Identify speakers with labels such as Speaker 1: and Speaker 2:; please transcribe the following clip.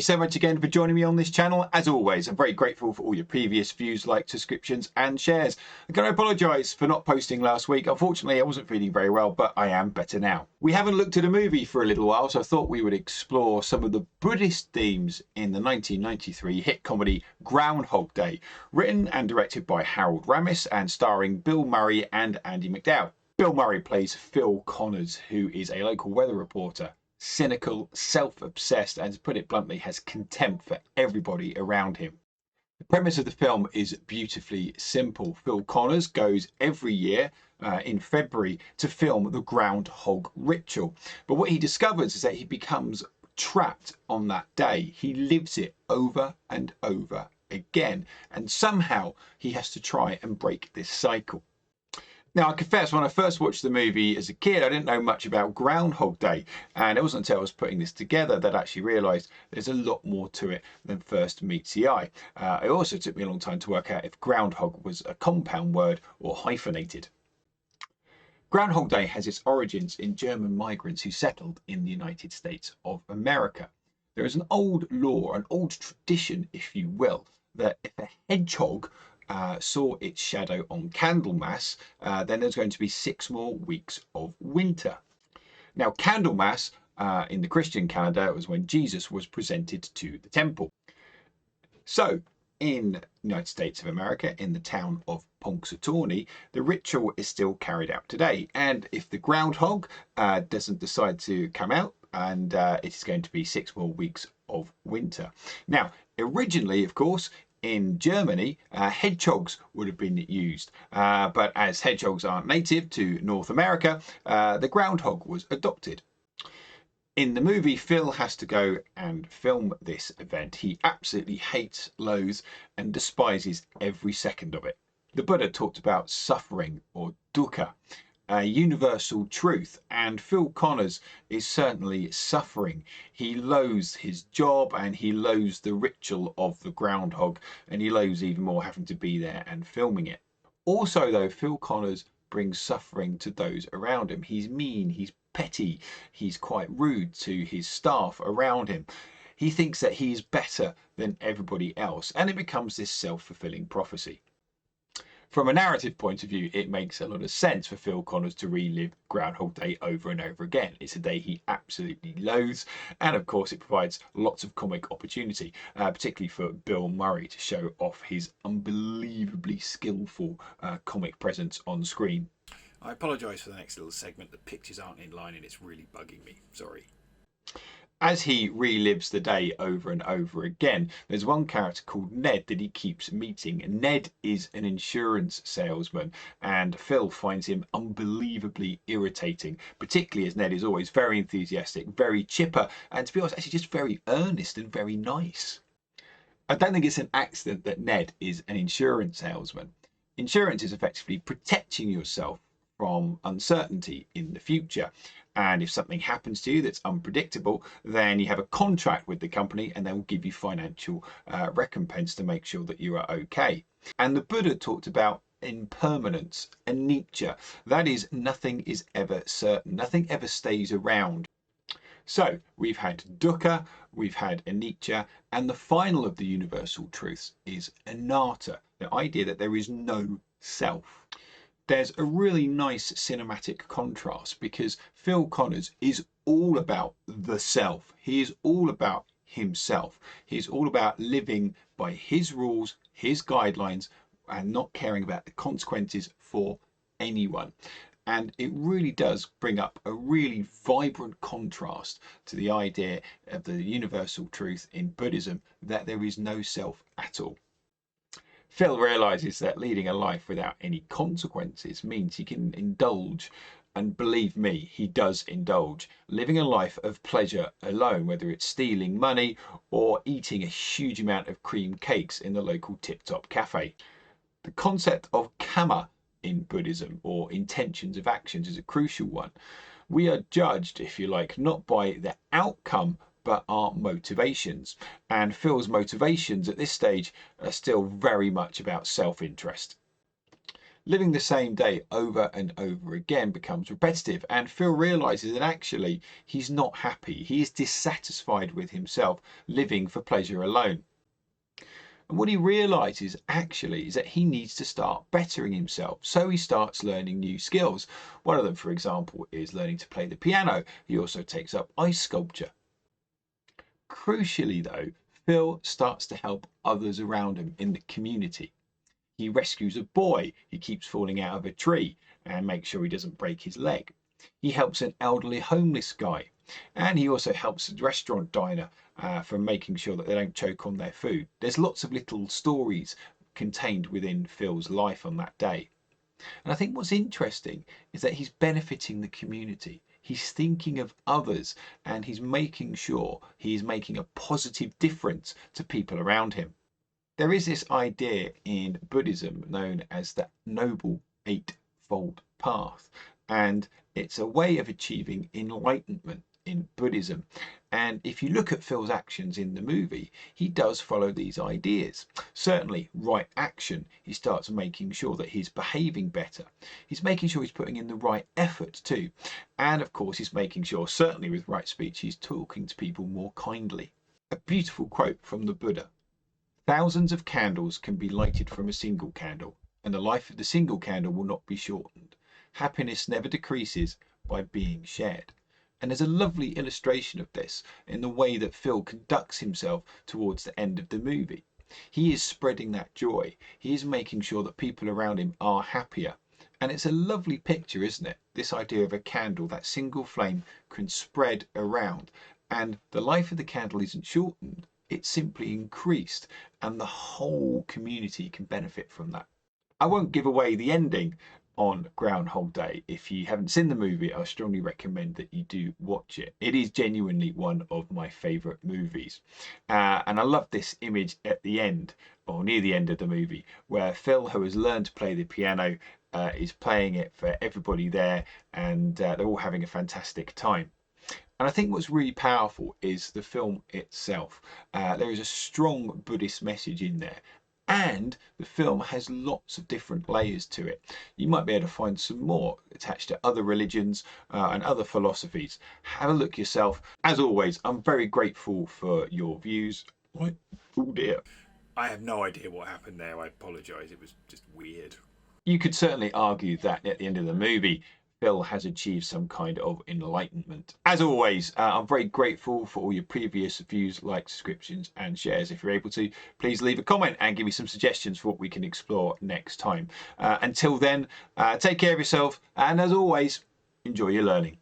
Speaker 1: so much again for joining me on this channel. As always, I'm very grateful for all your previous views, likes, subscriptions and shares. I'm going to apologise for not posting last week. Unfortunately, I wasn't feeling very well, but I am better now. We haven't looked at a movie for a little while, so I thought we would explore some of the Buddhist themes in the 1993 hit comedy Groundhog Day, written and directed by Harold Ramis and starring Bill Murray and Andie MacDowell. Bill Murray plays Phil Connors, who is a local weather reporter. Cynical, self-obsessed, and to put it bluntly, has contempt for everybody around him. The premise of the film is beautifully simple. Phil Connors goes every year in February to film the Groundhog ritual. But what he discovers is that he becomes trapped on that day. He lives it over and over again, and somehow he has to try and break this cycle. Now, I confess, when I first watched the movie as a kid, I didn't know much about Groundhog Day. And it wasn't until I was putting this together that I actually realised there's a lot more to it than first meets the eye. It also took me a long time to work out if groundhog was a compound word or hyphenated. Groundhog Day has its origins in German migrants who settled in the United States of America. There is an old law, an old tradition, if you will, that if a hedgehog saw its shadow on Candlemas, then there's going to be 6 more weeks of winter. Now, Candlemas in the Christian calendar was when Jesus was presented to the temple. So, in the United States of America, in the town of Punxsutawney, the ritual is still carried out today. And if the groundhog doesn't decide to come out, and it's going to be 6 more weeks of winter. Now, originally, of course, in Germany, hedgehogs would have been used, but as hedgehogs aren't native to North America, the groundhog was adopted. In the movie, Phil has to go and film this event. He absolutely hates, loathes, and despises every second of it. The Buddha talked about suffering, or dukkha, a universal truth, and Phil Connors is certainly suffering. He loathes his job and he loathes the ritual of the groundhog, and he loathes even more having to be there and filming it. Also though, Phil Connors brings suffering to those around him. He's mean, he's petty, he's quite rude to his staff around him. He thinks that he's better than everybody else, and it becomes this self-fulfilling prophecy. From a narrative point of view, it makes a lot of sense for Phil Connors to relive Groundhog Day over and over again. It's a day he absolutely loathes, and of course it provides lots of comic opportunity, particularly for Bill Murray to show off his unbelievably skillful comic presence on screen. I apologise for the next little segment. The pictures aren't in line and it's really bugging me. Sorry. As he relives the day over and over again, there's one character called Ned that he keeps meeting. Ned is an insurance salesman, and Phil finds him unbelievably irritating, particularly as Ned is always very enthusiastic, very chipper, and to be honest, actually just very earnest and very nice. I don't think it's an accident that Ned is an insurance salesman. Insurance is effectively protecting yourself from uncertainty in the future. And if something happens to you that's unpredictable, then you have a contract with the company and they will give you financial recompense to make sure that you are okay. And the Buddha talked about impermanence, Anicca. That is, nothing is ever certain, nothing ever stays around. So we've had Dukkha, we've had Anicca, and the final of the universal truths is Anatta, the idea that there is no self. There's a really nice cinematic contrast because Phil Connors is all about the self. He is all about himself. He's all about living by his rules, his guidelines, and not caring about the consequences for anyone. And it really does bring up a really vibrant contrast to the idea of the universal truth in Buddhism that there is no self at all. Phil realises that leading a life without any consequences means he can indulge, and believe me, he does indulge, living a life of pleasure alone, whether it's stealing money or eating a huge amount of cream cakes in the local tip-top cafe. The concept of Kamma in Buddhism, or intentions of actions, is a crucial one. We are judged, if you like, not by the outcome but our motivations. And Phil's motivations at this stage are still very much about self-interest. Living the same day over and over again becomes repetitive, and Phil realizes that actually he's not happy. He is dissatisfied with himself, living for pleasure alone. And what he realizes actually is that he needs to start bettering himself. So he starts learning new skills. One of them, for example, is learning to play the piano. He also takes up ice sculpture. Crucially, though, Phil starts to help others around him in the community. He rescues a boy who keeps falling out of a tree and makes sure he doesn't break his leg. He helps an elderly homeless guy, and he also helps a restaurant diner from making sure that they don't choke on their food. There's lots of little stories contained within Phil's life on that day. And I think what's interesting is that he's benefiting the community. He's thinking of others, and he's making sure he's making a positive difference to people around him. There is this idea in Buddhism known as the Noble Eightfold Path, and it's a way of achieving enlightenment in Buddhism. And if you look at Phil's actions in the movie, he does follow these ideas. Certainly, right action, he starts making sure that he's behaving better. He's making sure he's putting in the right effort too. And of course, he's making sure, certainly with right speech, he's talking to people more kindly. A beautiful quote from the Buddha. Thousands of candles can be lighted from a single candle, and the life of the single candle will not be shortened. Happiness never decreases by being shared. And there's a lovely illustration of this in the way that Phil conducts himself towards the end of the movie. He is spreading that joy. He is making sure that people around him are happier. And it's a lovely picture, isn't it? This idea of a candle, that single flame can spread around, and the life of the candle isn't shortened. It's simply increased, and the whole community can benefit from that. I won't give away the ending on Groundhog Day. If you haven't seen the movie, I strongly recommend that you do watch it. It is genuinely one of my favourite movies. And I love this image at the end, or near the end of the movie, where Phil, who has learned to play the piano, is playing it for everybody there, and they're all having a fantastic time. And I think what's really powerful is the film itself. There is a strong Buddhist message in there, and the film has lots of different layers to it. You might be able to find some more attached to other religions and other philosophies. Have a look yourself. As always, I'm very grateful for your views. Oh dear.
Speaker 2: I have no idea what happened there. I apologise. It was just weird.
Speaker 1: You could certainly argue that at the end of the movie, Phil has achieved some kind of enlightenment. As always, I'm very grateful for all your previous views, likes, subscriptions and shares. If you're able to, please leave a comment and give me some suggestions for what we can explore next time. Until then, take care of yourself, and as always, enjoy your learning.